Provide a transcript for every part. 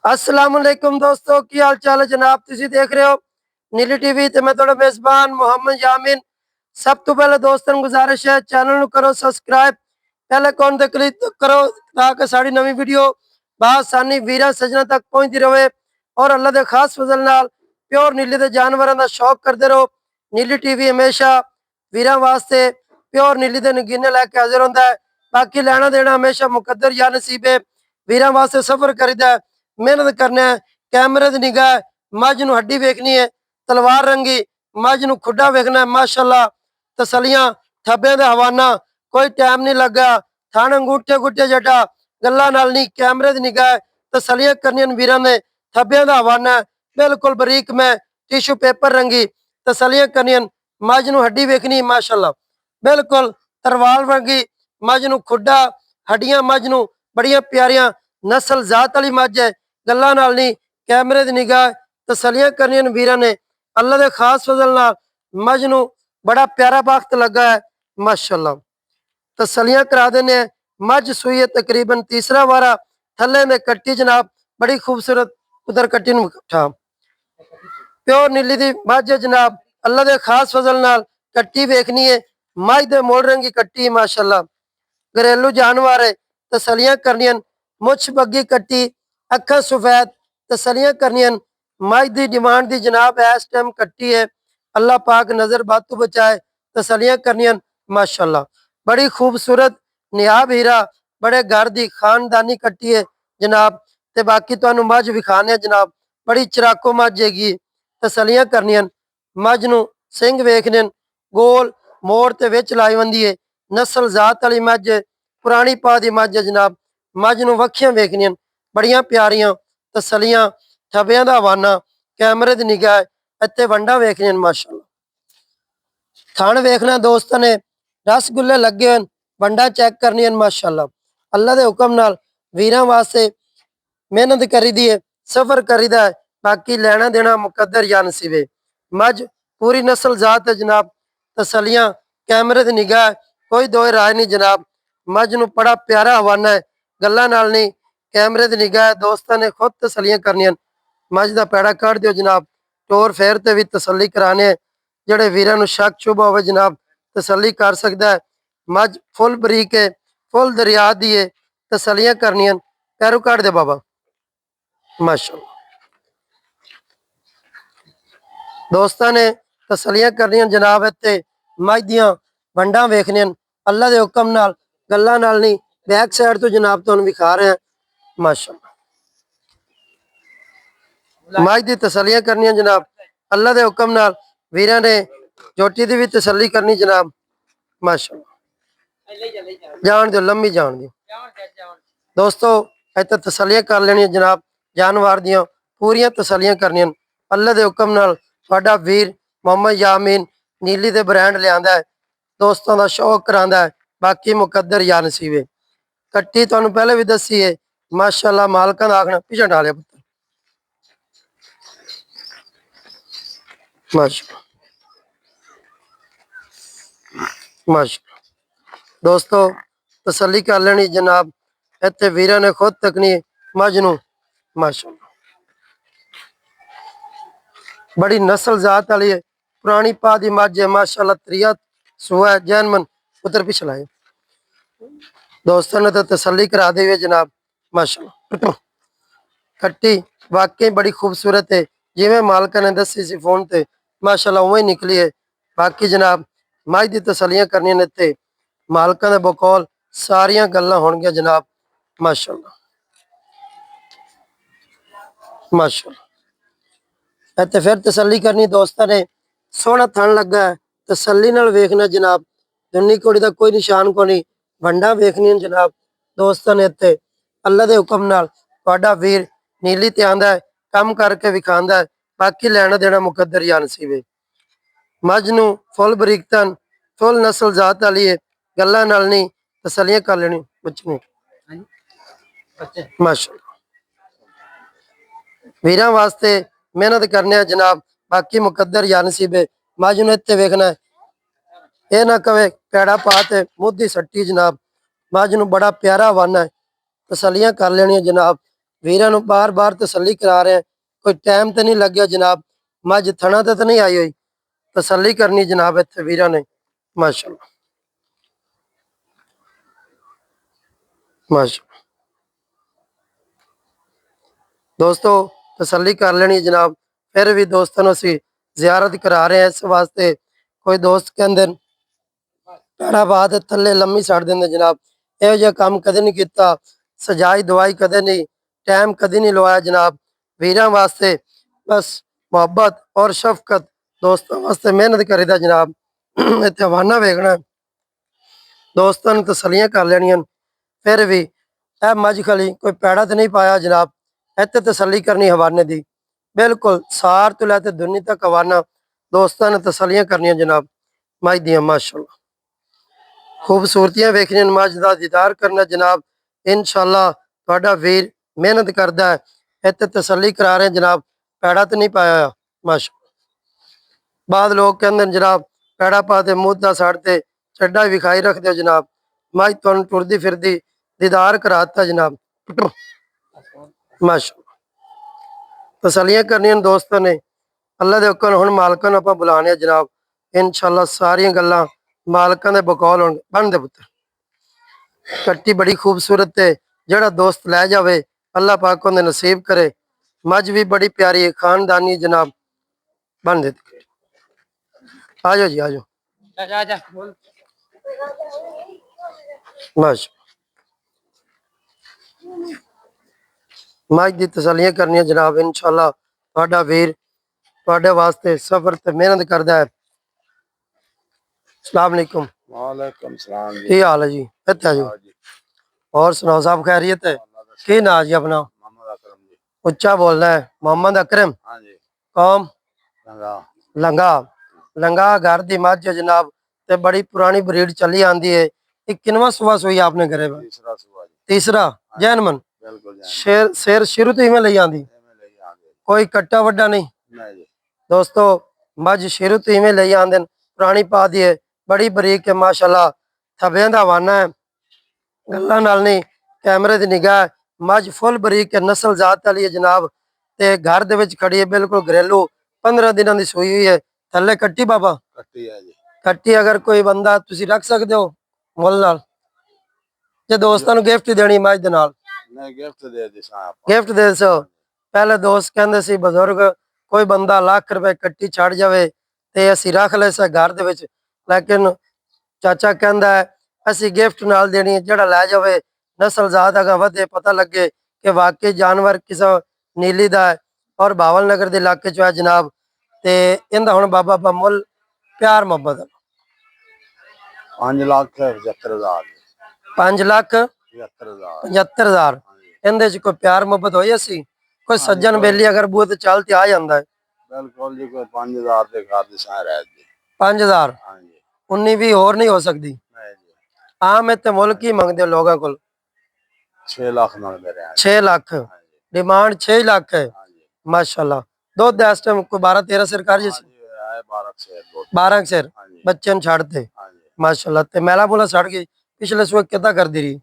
असलामुअलैकुम दोस्तों की हाल चाल है जनाब। तुसी देख रहे हो नीली टीवी ते मैं थोड़ा मेजबान मोहम्मद यामीन। सब तो पहले दोस्तों गुजारिश है चैनल नु करो सब्सक्राइब, पहले कौन ते क्लिक करो ताकि साड़ी नवी वीडियो बासानी वीरा सजना तक पहुंचती रहे और अल्लाह के खास फजल नाल प्योर नीली के जानवरों का शौक करते रहो। नीली टीवी हमेशा वीर वास्ते प्योर नीली के नगीने लैके हाजिर होंगे। बाकी लेना देना हमेशा मुकद्दर या नसीब है। वीर वास्ते सफर करीदा है, मेहनत करना है, कैमरे की निगाह है, मझ न हड्डी वेखनी है, तलवार रंगी मझ न खुडा वेखना है। माशाअल्लाह तसलियां थब्बे का हवाना कोई टाइम नहीं लगा, थान अंगूठे गुट्टे जटा गल्ला नाल नहीं, कैमरे की निगाह है, तसलियां करनियां वीर ने थब्बे का हवाना बिल्कुल बरीक में टिशू पेपर रंगी तसलियां करनियां। मझ न हड्डी वेखनी माशाअल्लाह बिल्कुल तरवाल रंगी मझ न खुडा हड्डियां मझ न बड़िया प्यारियां नस्ल जात वाली मझ है। गल्ला नाल नहीं कैमरे की निगाह तसलियां करनियां वीर ने अल्लाह के खास फजल नाल मझ न बड़ा प्यारा वक्त लगा है। माशाअल्लाह तसलियां करा देने मझ सूई है तकरीबन तीसरा वारा थले ने कट्टी जनाब बड़ी खूबसूरत उधर कट्टी उठा प्योर नीली दी मझ है जनाब। अल्लाह के खास फजल नाल कट्टी वेखनी है मझ दे मोड़ रंगी कट्टी माशाअल्लाह घरेलू जानवर है। तसलियां करनियां मुछ बग्गी कट्टी अखा सफेद तसलियां करनियां मझ की डिमांड की जनाब इस टाइम कट्टी है। अल्लाह पाक नजर बातू बचाए तसलियां करनियां माशाअल्लाह बड़ी खूबसूरत नियाब हीरा बड़े घर की खानदानी कट्टी है जनाब। ते बाकी तुहानू मझ विखाने जनाब बड़ी चराको मझ हैगी तसलियां करनियां मझ नू सिंह वेखने गोल मोड़ ते विच लाई बंदी है नस्ल जात वाली मझ है पुरानी पा दी मझ है जनाब। मझ नू वखियां वेखनियां बड़िया प्यारियां तसलियां थब्बियां दा हवाना कैमरे की निगाह इत्ते वंडा वेखनियां माशाअल्लाह थान वेखना दोस्तों ने रसगुल्ले लगे हुए वंडा चेक करनियां माशाअल्लाह। अल्लाह के हुक्म नाल वीरां वास्ते मेहनत करी दी है सफर करीदा है। बाकी लेना देना मुकद्दर या नसीब है। मझ पूरी नस्ल जात है जनाब तसलियां कैमरे की निगाह कोई दो राय नहीं जनाब। मझ न बड़ा प्यारा हवाना है गल्ला नाल नहीं कैमरे की निगाह दोस्तों ने खुद तसलियां करनियां। मझ का पैड़ा कट दियो जनाब टोर फेर ते भी तसली कराने जेडे वीरां नू शक शुभ होवे जनाब तसली कर सकता है। मझ फुल बरीक है फुल दरिया दी है तसलियां करनियां पैरू कट दे बाबा माशाअल्लाह। दोस्तों ने तसलियां करनियां जनाब इत्ते मझ दियां वंडा वेखनियां अल्लाह के हुक्म नाल गल्ला नाल नहीं बैक साइड तो जनाब तुहानू विखा रहे हैं माशाअल्लाह। मझ दी तसलियां करनियां जनाब अल्लाह के हुक्म नाल वीरां ने चोटी की भी तसली करनी जनाब माशाअल्लाह जान दो लम्बी जान दो दोस्तों इत्ते तसलियां कर लेनियां जनाब जानवर दियां पूरियां तसलियां करनियां अल्लाह के हुक्म नाल तुहाडा वीर मोहम्मद यामीन नीली दे ब्रांड लियांदा है दोस्तों का शौक करांदा है। बाकी मुकद्दर या नसीब है। कट्टी तुहानू पहले भी दसी है माशाअल्लाह मालकां दा आखना पिछे डालिया पुत्र माशाअल्लाह माशाअल्लाह। दोस्तों तसली कर लेनी जनाब इत्ते वीरां ने खुद तकनी मझ नू माशाअल्लाह बड़ी नस्ल जात वाली है पुरानी पा दी मझ है माशाअल्लाह त्रिया सुआ है जैनमन उधर पिछला है। दोस्तों ने तो तसली करा दी है जनाब माशाअल्लाह कट्टी वाकई बड़ी खूबसूरत है जिवें मालका ने दसी सी फोन ते माशाअल्लाह उवें ही निकली है। बाकी जनाब मझ दी तसलियां करनियां ने ते मालका दे बकौल सारियां गल्लां होणगियां जनाब माशाअल्लाह माशाअल्लाह। इत्ते फिर तसली करनी दोस्तों ने सोहना थन लगा है तसली नाल वेखना जनाब दुन्नी कुड़ी का कोई निशान को नहीं वंडा वेखनियां जनाब। दोस्तों ने इत्ते अल्लाह के हुक्म नाल तुहाडा वीर नीली ते आंदा है कम करके विखांदा है। बाकी लेना देना मुकद्दर या नसीब है। मझ नू फुल बरीकतन फुल नस्ल जात वाली है गल्ला नाल नहीं तसलियां कर लेनी बच्चे ने माशाअल्लाह वीरां वास्ते मेहनत करने जनाब। बाकी मुकद्दर या नसीब है। मझ नू इत्ते वेखना है ये ना कवे पैड़ा पात है मुँह दी सट्टी जनाब। मझ नू बड़ा प्यारा हवाना है तसलियां कर लेनियां जनाब ਵੀਰਾਂ ਨੂੰ ਬਾਰ-ਬਾਰ ਤਸੱਲੀ ਕਰਾ ਰਹੇ ਹਾਂ, ਕੋਈ ਟਾਈਮ ਤੇ ਨਹੀਂ ਲੱਗਿਆ ਜਨਾਬ। ਮੱਝ ਥਣਾ ਤੇ ਤਾਂ ਨਹੀਂ ਆਈ ਹੋਈ, ਤਸੱਲੀ ਕਰਨੀ ਜਨਾਬ ਇੱਥੇ ਵੀਰਾਂ ਨੇ। ਮਾਸ਼ਾਅੱਲਾ ਮਾਸ਼ਾਅੱਲਾ ਦੋਸਤੋ, ਤਸੱਲੀ ਕਰ ਲੈਣੀ ਜਨਾਬ। ਫਿਰ ਵੀ ਦੋਸਤਾਂ ਨੂੰ ਅਸੀਂ ਜ਼ਿਆਰਤ ਕਰਾ ਰਹੇ ਹਾਂ, ਇਸ ਵਾਸਤੇ ਕੋਈ ਦੋਸਤ ਕਹਿੰਦੇ ਪੈੜਾ ਬਾਤ ਥੱਲੇ ਲੰਮੀ ਛੱਡ ਦਿੰਦੇ ਜਨਾਬ। ਇਹੋ ਜਿਹਾ ਕੰਮ ਕਦੇ ਨਹੀਂ ਕੀਤਾ, ਸਜਾਈ ਦਵਾਈ ਕਦੇ ਨਹੀਂ, ਟਾਈਮ ਕਦੇ ਨਹੀਂ ਲਵਾਇਆ ਜਨਾਬ। ਵੀਰਾਂ ਵਾਸਤੇ ਬਸ ਮੁਹੱਬਤ ਔਰ ਸ਼ਫਕਤ, ਦੋਸਤਾਂ ਵਾਸਤੇ ਮਿਹਨਤ ਕਰੀਦਾ ਜਨਾਬ। ਇੱਥੇ ਹਵਾਨਾ ਵੇਖਣਾ, ਦੋਸਤਾਂ ਨੂੰ ਤਸੱਲੀਆਂ ਕਰ ਲੈਣੀਆਂ। ਫਿਰ ਵੀ ਇਹ ਮੱਝ ਖਲੀ ਕੋਈ ਪੈੜਾ ਤੇ ਨਹੀਂ ਪਾਇਆ ਜਨਾਬ। ਇੱਥੇ ਤਸੱਲੀ ਕਰਨੀ ਹਵਾਨੇ ਦੀ, ਬਿਲਕੁਲ ਸਾਰ ਤੋਂ ਲੈ ਕੇ ਦੁਨੀ ਤੱਕ ਹਵਾਨਾ। ਦੋਸਤਾਂ ਨੇ ਤਸੱਲੀਆਂ ਕਰਨੀਆਂ ਜਨਾਬ ਮੱਝ ਦੀਆਂ। ਮਾਸ਼ਾਅੱਲਾ ਖੂਬਸੂਰਤੀਆਂ ਵੇਖਣੀਆਂ, ਮੱਝ ਦਾ ਦੀਦਾਰ ਕਰਨਾ ਜਨਾਬ। ਇਨਸ਼ਾਅੱਲਾ ਤੁਹਾਡਾ ਵੀਰ ਮਿਹਨਤ ਕਰਦਾ ਹੈ। ਇੱਥੇ ਤਸੱਲੀ ਕਰਾ ਰਹੇ ਜਨਾਬ, ਪੈੜਾ ਤੇ ਨਹੀਂ ਪਾਇਆ। ਮਾਸ਼ਾਅੱਲਾ ਬਾਅਦ ਲੋਕ ਕਹਿੰਦੇ ਨੇ ਜਨਾਬ ਪੈੜਾ ਪਾ ਤੇ ਮੂੰਹ ਦਾ ਸੜ ਤੇ ਚੱਡਾ ਵਿਖਾਈ ਰੱਖਦੇ ਹੋ ਜਨਾਬ। ਮੱਝ ਤੁਹਾਨੂੰ ਟੁਰਦੀ ਫਿਰਦੀ ਦੀਦਾਰ ਕਰਾਤਾ ਜਨਾਬ। ਮਾਸ਼ਾਅੱਲਾ ਤਸੱਲੀਆਂ ਕਰਨੀਆਂ ਦੋਸਤਾਂ ਨੇ। ਅੱਲਾ ਦੇ ਹੁਕਮ ਹੁਣ ਮਾਲਕਾਂ ਨੂੰ ਆਪਾਂ ਬੁਲਾਣੇ ਆ ਜਨਾਬ। ਇਨਸ਼ਾਅੱਲਾ ਸਾਰੀਆਂ ਗੱਲਾਂ ਮਾਲਕਾਂ ਦੇ ਬਕੌਲ ਹੋਣ। ਬਣਦੇ ਪੁੱਤਰ ਕੱਟੀ ਬੜੀ ਖੂਬਸੂਰਤ ਹੈ, ਜਿਹੜਾ ਦੋਸਤ ਲੈ ਜਾਵੇ ਅੱਲਾ ਪਾਕ ਉਹਦੇ ਨਸੀਬ करे। मझ भी बड़ी प्यारी है, खानदानी जनाब। बन देते आ जाओ जी, आ जाओ बस। मझ की तसलियां करनी जनाब। इंशाअल्लाह तुहाडा वीर तुहाडे वास्ते सफर ते मेहनत करदा है। अस्सलाम वालेकुम। वालेकुम सलाम जी। की हाल है जी? इत्थे आ जाओ। और सुनाओ साहब खैरियत है? की नाम जी अपना? मोहम्मद अकरम जी। उच्चा बोलना है। मोहम्मद अकरम। हाँ जी। कौम? लंगा। लंगा। लंगा घर दी मझ जनाब, ते बड़ी पुरानी ब्रीड चली आंदी है। ये किनवा सुबह सोई आपने घरे में? तीसरा सुबह जी। तीसरा जैनमन। बिल्कुल शेर शेर शुरू तो इवें लई आंदी, कोई कट्टा वड्डा नहीं जी। दोस्तों। मझ शुरू तो इवें लई आंदे, पुरानी पा दी है, बड़ी बरीक है माशाअल्लाह। थब्बें दा वाना है, गल्लां नाल नहीं, कैमरे दी निगाह है। मझ फुल बरीक है, नस्ल जात वाली है जनाब। ते घर दे विच खड़ी है, बिल्कुल घरेलू। 15 दिनों की सूई हुई है। थल्ले कट्टी बाबा? कट्टी है जी। कट्टी अगर कोई बंदा तुसी रख सकते हो मुल नाल, जे दोस्तां नूं गिफ्ट देनी मझ दे नाल? नहीं गिफ्ट दे दी सा। गिफ्ट दे सो। पहले दोस्त कहंदे सी बजुर्ग कोई बंदा लाख रुपए कट्टी छड़ जावे ते असीं रख ले सा घर दे विच, लेकिन चाचा कहंदा है असीं गिफ्ट नाल देनी है। जेड़ा लै जावे नस्ल जात अगा वधे, पता लगे कि वाकई जानवर किसा नीली दा है और भावल नगर दे इलाके च है जनाब। ते इंदा हुण बाबा बा मुल प्यार मोहब्बत 5 लाख 75,000। 5 लाख 75,000। 75,000 इंदे च कोई प्यार मोहब्बत होई असी? कोई सज्जन बेली अगर बूह ते चल ते आ जांदा है? बिल्कुल जी। कोई 5,000 दे घर दी सा रह जी। 5,000 हाँ जी। 19 भी और नहीं हो सकती? नहीं जी। आम इत्थे मुल की मंगदे लोगों को? 6 लाख मंगदे रहे। 6 लाख डिमांड 6 लाख है। हाँ जी। माशाल्लाह दुध इस टाइम कोई 12-13 सिर कर जी? 12 शेर। 12 सिर हाँ जी। बच्चे न छाड़ते हाँ जी। माशाल्लाह। ते मैला बोला सड़ गई पिछले सुबह कितना कर दी रही?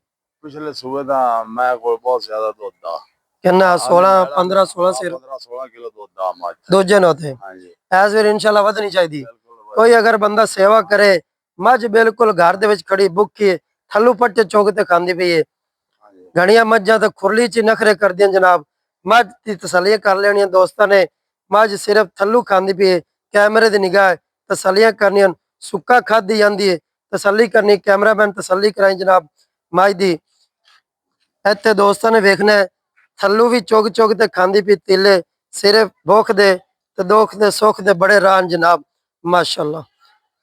पिछले सुबह दा मैं कोई बहुत ज्यादा दूध दा कितना 16 15 16 सिर 15-16 किलो दूध दा मज दूजे न होते। हाँ जी। ऐस वेर इंशाल्लाह वधनी चाहिए। बिल्कुल। कोई अगर बंदा सेवा करे, मझ बिल्कुल घर दे विच खड़ी भुखी है, थल्लू पट्टे चौक ते खांदी पई है। हाँ जी। घणियां मझां ते खुरली च नखरे करदियां जनाब। मझ दी तसल्लियां कर लेनियां दोस्तां ने। मझ सिर्फ थल्लू खांदी पई है, कैमरे दी निगाह है, तसल्लियां करनियां। सुक्का खादी जांदी है, तसल्ली करनी, कैमरामैन तसल्ली कराई जनाब मझ दी। इत्थे दोस्तां ने वेखना है, थल्लू भी चुग चुग ते खांदी पई तीले। सिर्फ भुख दे ते दुख दे सुख दे बड़े रान जनाब। माशाअल्लाह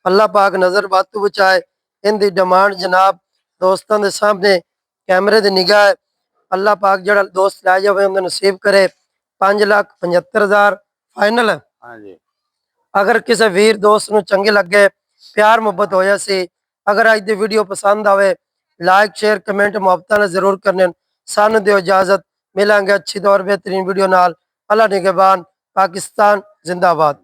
अल्लाह पाक नजर बातू बचाए। इनकी डिमांड जनाब दोस्तों के सामने कैमरे की निगाह है। अल्लाह पाक जड़ा दोस्त लै जाए उन्हें नसीब करे। 5,75,000 फाइनल है। हाँ जी। अगर किसी वीर दोस्त नूं चंगे लगे, प्यार मुहब्बत होया सी, अगर अज दी वीडियो पसंद आवे, लाइक शेयर कमेंट मुहब्बत जरूर करने। सानू दियो इजाजत, मिलेंगे अच्छी तो और बेहतरीन वीडियो नाल। अल्लाह निगहबान। पाकिस्तान जिंदाबाद।